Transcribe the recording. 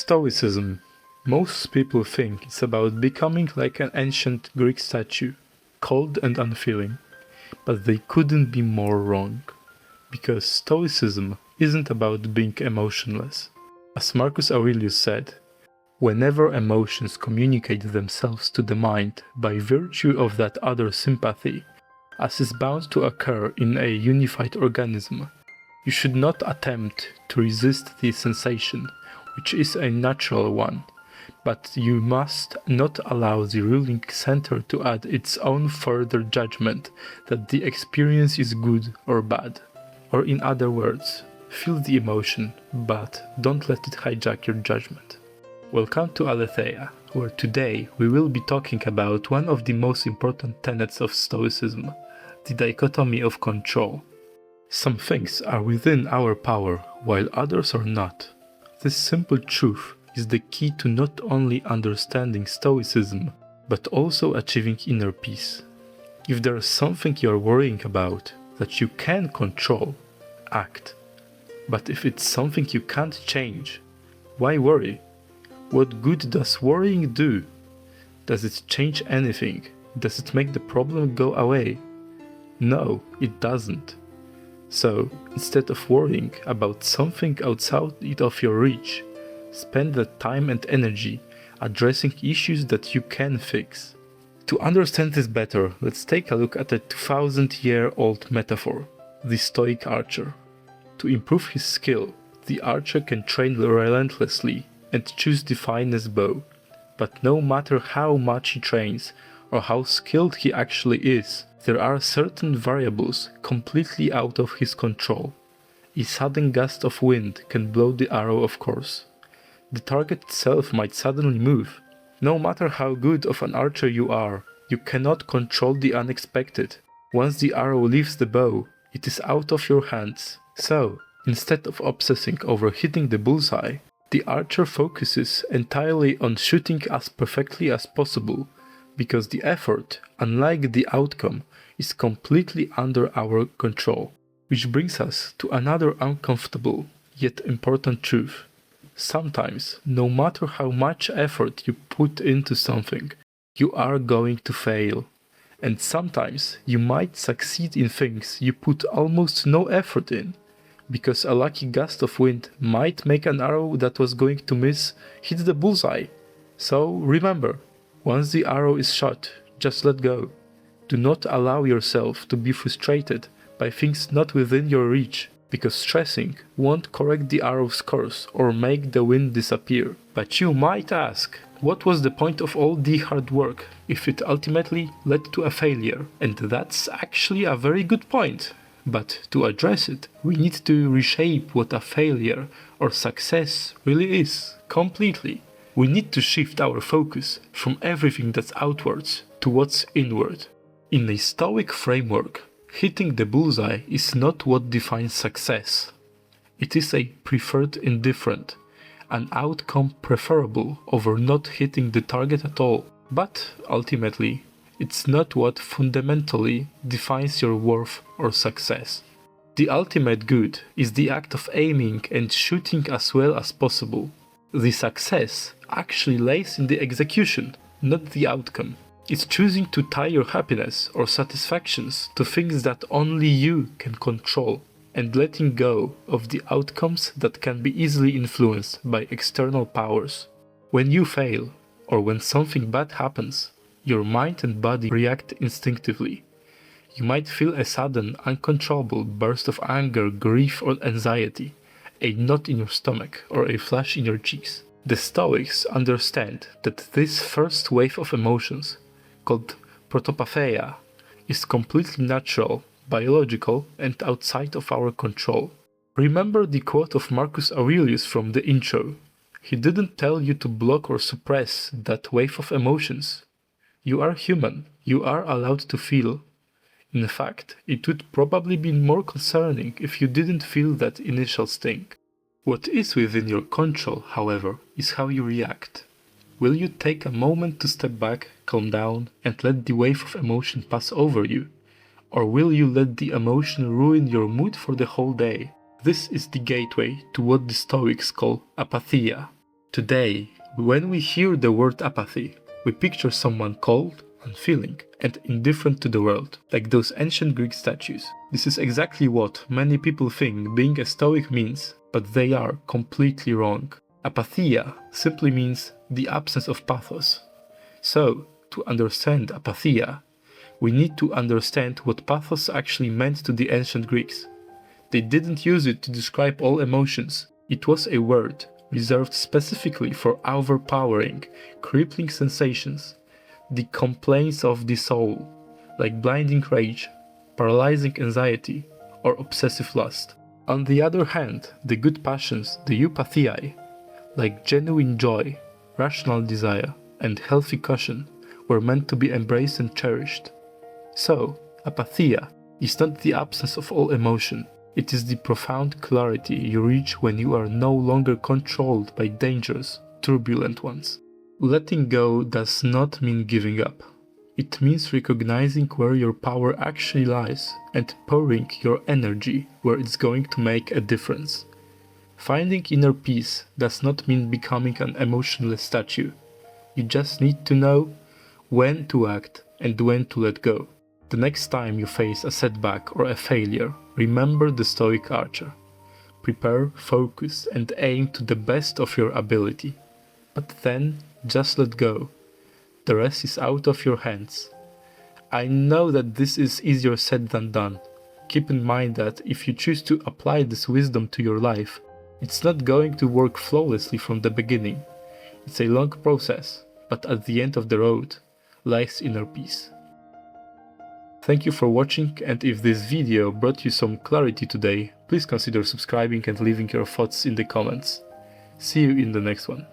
Stoicism. Most people think it's about becoming like an ancient Greek statue, cold and unfeeling. But they couldn't be more wrong. Because Stoicism isn't about being emotionless. As Marcus Aurelius said, whenever emotions communicate themselves to the mind by virtue of that other sympathy, as is bound to occur in a unified organism, you should not attempt to resist the sensation, which is a natural one, but you must not allow the ruling center to add its own further judgment that the experience is good or bad. Or in other words, feel the emotion, but don't let it hijack your judgment. Welcome to Apatheia, where today we will be talking about one of the most important tenets of Stoicism, the Dichotomy of Control. Some things are within our power, while others are not. This simple truth is the key to not only understanding Stoicism, but also achieving inner peace. If there is something you are worrying about that you can control, act. But if it's something you can't change, why worry? What good does worrying do? Does it change anything? Does it make the problem go away? No, it doesn't. So, instead of worrying about something outside of your reach, spend that time and energy addressing issues that you can fix. To understand this better, let's take a look at a 2000-year-old metaphor, the Stoic Archer. To improve his skill, the archer can train relentlessly and choose the finest bow. But no matter how much he trains, or how skilled he actually is, there are certain variables completely out of his control. A sudden gust of wind can blow the arrow off course. The target itself might suddenly move. No matter how good of an archer you are, you cannot control the unexpected. Once the arrow leaves the bow, it is out of your hands. So, instead of obsessing over hitting the bullseye, the archer focuses entirely on shooting as perfectly as possible, because the effort, unlike the outcome, is completely under our control. Which brings us to another uncomfortable, yet important truth. Sometimes, no matter how much effort you put into something, you are going to fail. And sometimes, you might succeed in things you put almost no effort in, because a lucky gust of wind might make an arrow that was going to miss hit the bullseye. So remember, once the arrow is shot, just let go. Do not allow yourself to be frustrated by things not within your reach, because stressing won't correct the arrow's course or make the wind disappear. But you might ask, what was the point of all the hard work if it ultimately led to a failure? And that's actually a very good point. But to address it, we need to reshape what a failure or success really is, completely. We need to shift our focus from everything that's outwards to what's inward. In a Stoic framework, hitting the bullseye is not what defines success. It is a preferred indifferent, an outcome preferable over not hitting the target at all. But ultimately, it's not what fundamentally defines your worth or success. The ultimate good is the act of aiming and shooting as well as possible. The success actually lays in the execution, not the outcome. It's choosing to tie your happiness or satisfactions to things that only you can control, and letting go of the outcomes that can be easily influenced by external powers. When you fail, or when something bad happens, your mind and body react instinctively. You might feel a sudden, uncontrollable burst of anger, grief, or anxiety, a knot in your stomach, or a flush in your cheeks. The Stoics understand that this first wave of emotions, called Protopatheia, is completely natural, biological, and outside of our control. Remember the quote of Marcus Aurelius from the intro. He didn't tell you to block or suppress that wave of emotions. You are human, you are allowed to feel. In fact, it would probably be more concerning if you didn't feel that initial sting. What is within your control, however, is how you react. Will you take a moment to step back, calm down, and let the wave of emotion pass over you? Or will you let the emotion ruin your mood for the whole day? This is the gateway to what the Stoics call Apatheia. Today, when we hear the word apathy, we picture someone cold, unfeeling, and indifferent to the world, like those ancient Greek statues. This is exactly what many people think being a Stoic means, but they are completely wrong. Apatheia simply means the absence of pathos. So, to understand apatheia, we need to understand what pathos actually meant to the ancient Greeks. They didn't use it to describe all emotions. It was a word reserved specifically for overpowering, crippling sensations, the complaints of the soul, like blinding rage, paralyzing anxiety, or obsessive lust. On the other hand, the good passions, the eupatheiae, like genuine joy, rational desire, and healthy caution, were meant to be embraced and cherished. So, apatheia is not the absence of all emotion. It is the profound clarity you reach when you are no longer controlled by dangerous, turbulent ones. Letting go does not mean giving up. It means recognizing where your power actually lies and pouring your energy where it's going to make a difference. Finding inner peace does not mean becoming an emotionless statue. You just need to know when to act and when to let go. The next time you face a setback or a failure, remember the Stoic Archer. Prepare, focus, and aim to the best of your ability. But then, just let go. The rest is out of your hands. I know that this is easier said than done. Keep in mind that if you choose to apply this wisdom to your life, it's not going to work flawlessly from the beginning. It's a long process, but at the end of the road lies inner peace. Thank you for watching, and if this video brought you some clarity today, please consider subscribing and leaving your thoughts in the comments. See you in the next one.